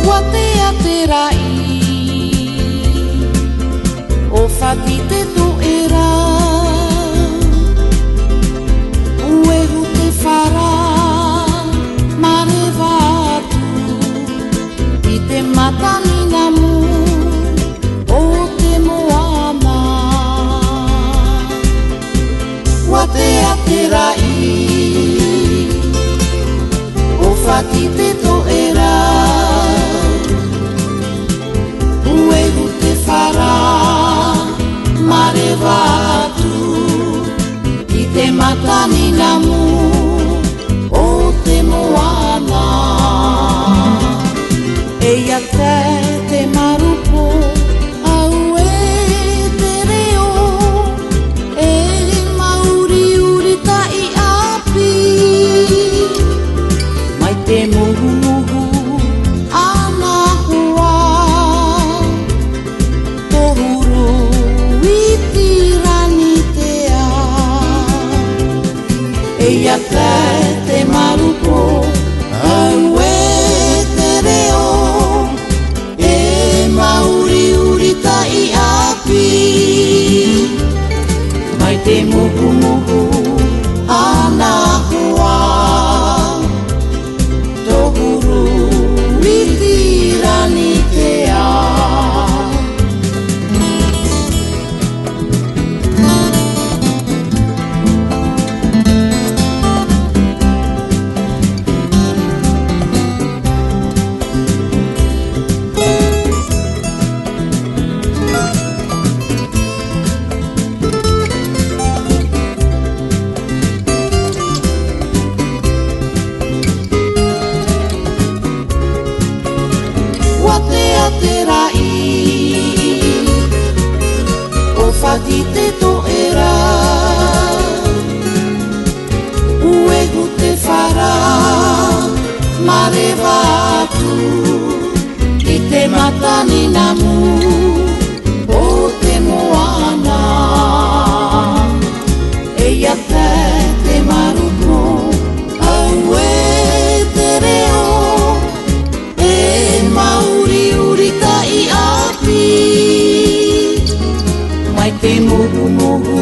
Ua te aterai o whati te toera, uehu te whara marewa atu i te matani namu o te moana. Ua te aterai o whati te toera, uehu te whara marewa atu i te matani namu o te moana. Eia te marupo au e te reo, e mauri uri ta i api, mai te muhu muhu ana hoa, tohuru i tirani te a. Eia te marupo au e te reo, e mauri uri ta i api, mai te muhu muhu ana hoa, tohuru i tirani te a. Ua te aterai o whati te toera, uehu te whara marewa atu i te matani namu o te moana. Eia te marupo au e te reo, e mauri uri ta i api, mai te muhu muhu